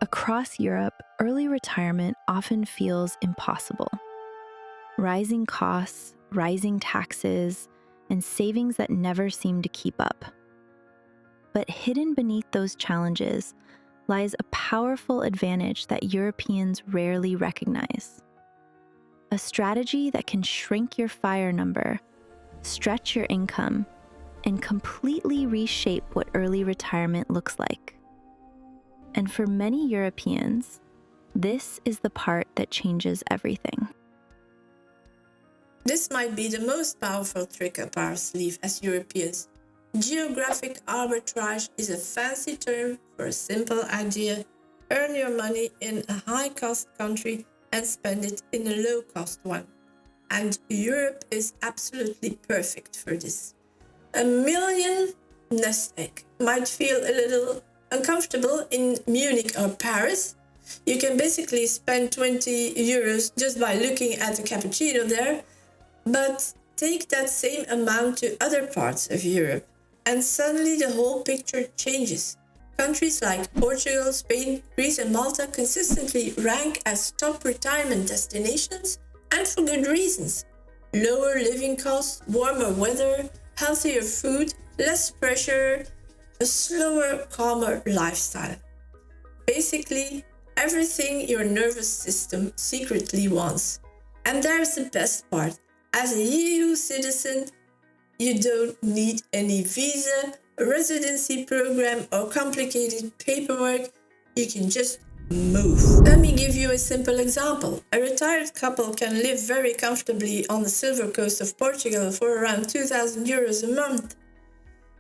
Across Europe, early retirement often feels impossible. Rising costs, rising taxes, and savings that never seem to keep up. But hidden beneath those challenges lies a powerful advantage that Europeans rarely recognize. A strategy that can shrink your FIRE number, stretch your income, and completely reshape what early retirement looks like. And for many Europeans, this is the part that changes everything. This might be the most powerful trick up our sleeve as Europeans. Geographic arbitrage is a fancy term for a simple idea: earn your money in a high-cost country and spend it in a low-cost one. And Europe is absolutely perfect for this. A million nest egg might feel a little uncomfortable in Munich or Paris. You can basically spend 20 euros just by looking at a cappuccino there, but take that same amount to other parts of Europe, and suddenly the whole picture changes. Countries like Portugal, Spain, Greece, and Malta consistently rank as top retirement destinations, and for good reasons. Lower living costs, warmer weather, healthier food, less pressure, a slower, calmer lifestyle. Basically, everything your nervous system secretly wants. And there's the best part. As a EU citizen, you don't need any visa, residency program, or complicated paperwork. You can just move. Let me give you a simple example. A retired couple can live very comfortably on the silver coast of Portugal for around 2,000 euros a month.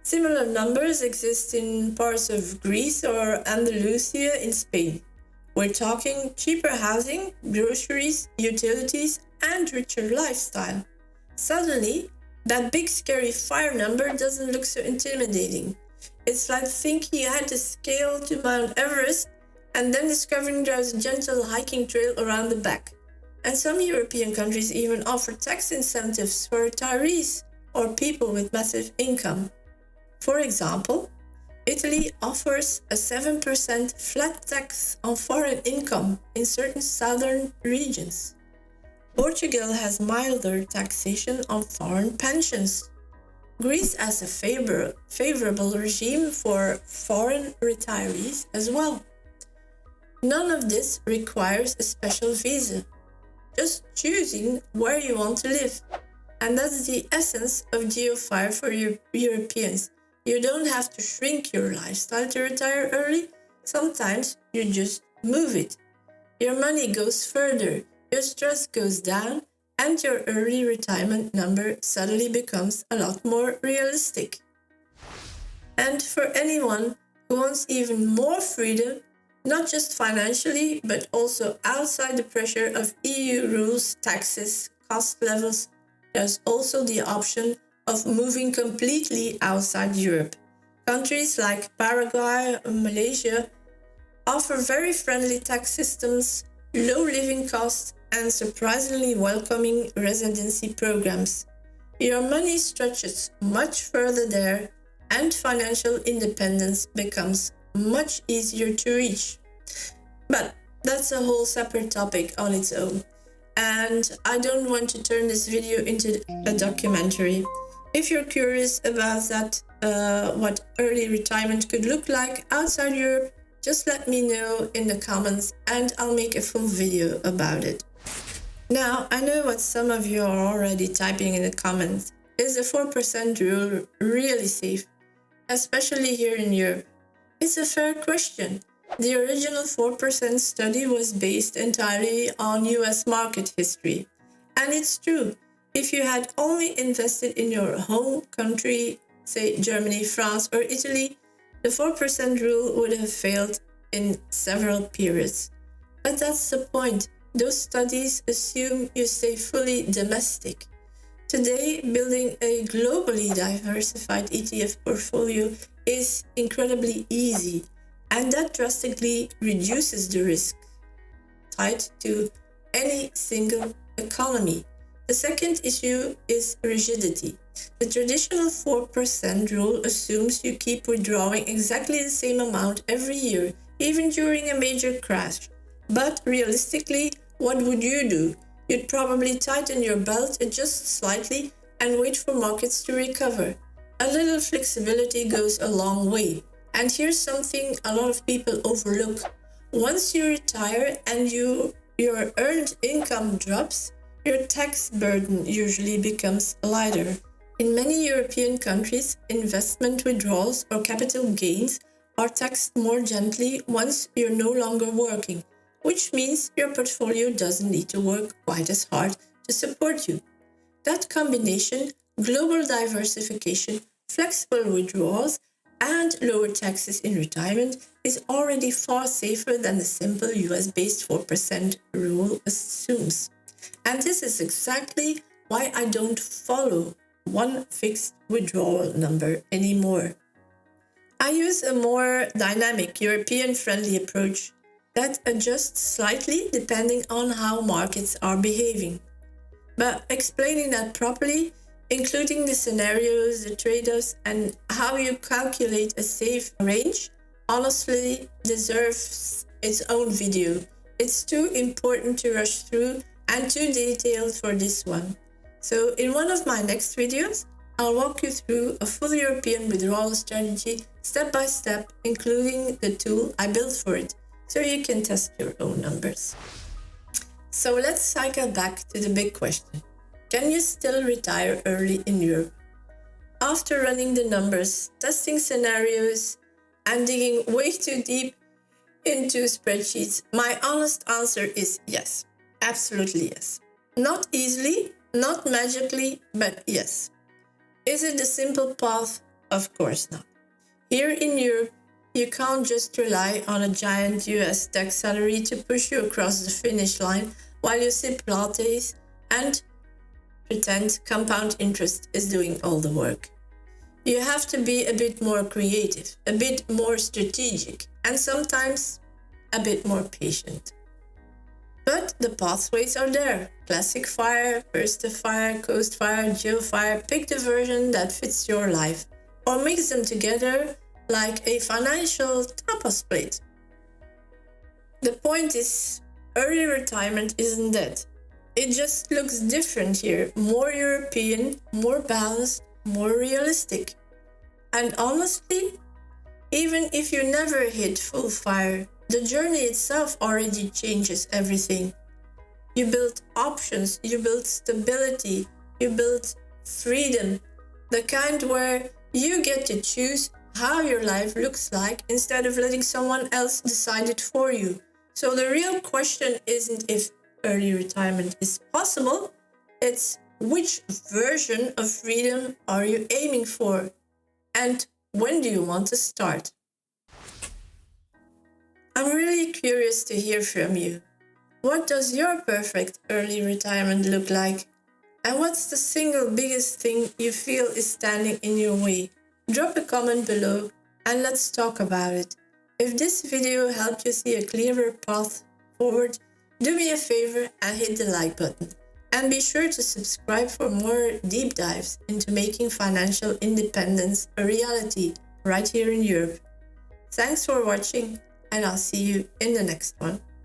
Similar numbers exist in parts of Greece or Andalusia in Spain. We're talking cheaper housing, groceries, utilities, and richer lifestyle. Suddenly, that big scary FIRE number doesn't look so intimidating. It's like thinking you had to scale to Mount Everest and then discovering there's a gentle hiking trail around the back. And some European countries even offer tax incentives for retirees or people with massive income. For example, Italy offers a 7% flat tax on foreign income in certain southern regions. Portugal has milder taxation on foreign pensions. Greece has a favorable regime for foreign retirees as well. None of this requires a special visa, just choosing where you want to live. And that's the essence of GeoFIRE for Europeans. You don't have to shrink your lifestyle to retire early. Sometimes you just move it. Your money goes further, your stress goes down, and your early retirement number suddenly becomes a lot more realistic. And for anyone who wants even more freedom, not just financially, but also outside the pressure of EU rules, taxes, cost levels, there's also the option of moving completely outside Europe. Countries like Paraguay or Malaysia offer very friendly tax systems, low living costs, and surprisingly welcoming residency programs. Your money stretches much further there, and financial independence becomes much easier to reach. But that's a whole separate topic on its own. And I don't want to turn this video into a documentary. If you're curious about that, what early retirement could look like outside Europe, just let me know in the comments and I'll make a full video about it. Now, I know what some of you are already typing in the comments. Is the 4% rule really safe, especially here in Europe? It's a fair question. The original 4% study was based entirely on US market history. And it's true. If you had only invested in your home country, say Germany, France, or Italy, the 4% rule would have failed in several periods. But that's the point. Those studies assume you stay fully domestic. Today, building a globally diversified ETF portfolio is incredibly easy, and that drastically reduces the risk tied to any single economy. The second issue is rigidity. The traditional 4% rule assumes you keep withdrawing exactly the same amount every year, even during a major crash. But realistically, what would you do? You'd probably tighten your belt just slightly and wait for markets to recover. A little flexibility goes a long way. And here's something a lot of people overlook. Once you retire and your earned income drops, your tax burden usually becomes lighter. In many European countries, investment withdrawals or capital gains are taxed more gently once you're no longer working, which means your portfolio doesn't need to work quite as hard to support you. That combination, global diversification, flexible withdrawals, and lower taxes in retirement, is already far safer than the simple US-based 4% rule assumes. And this is exactly why I don't follow one fixed withdrawal number anymore. I use a more dynamic, European-friendly approach that adjusts slightly depending on how markets are behaving. But explaining that properly, including the scenarios, the trade-offs, and how you calculate a safe range, honestly deserves its own video. It's too important to rush through and too detailed for this one. So in one of my next videos, I'll walk you through a full European withdrawal strategy step by step, including the tool I built for it, so you can test your own numbers. So let's cycle back to the big question. Can you still retire early in Europe? After running the numbers, testing scenarios, and digging way too deep into spreadsheets, my honest answer is yes. Absolutely yes. Not easily, not magically, but yes. Is it the simple path? Of course not. Here in Europe, you can't just rely on a giant US tax salary to push you across the finish line while you sip lattes and pretend compound interest is doing all the work. You have to be a bit more creative, a bit more strategic, and sometimes a bit more patient. But the pathways are there. Classic fire, burst of fire, coast fire, GeoFIRE. Pick the version that fits your life, or mix them together like a financial tapas plate. The point is, early retirement isn't dead. It just looks different here, more European, more balanced, more realistic. And honestly, even if you never hit full fire, the journey itself already changes everything. You build options, you build stability, you build freedom, the kind where you get to choose how your life looks like instead of letting someone else decide it for you. So the real question isn't if early retirement is possible, it's which version of freedom are you aiming for? And when do you want to start? I'm really curious to hear from you. What does your perfect early retirement look like? And what's the single biggest thing you feel is standing in your way? Drop a comment below and let's talk about it. If this video helped you see a clearer path forward, do me a favor and hit the like button. And be sure to subscribe for more deep dives into making financial independence a reality right here in Europe. Thanks for watching, and I'll see you in the next one.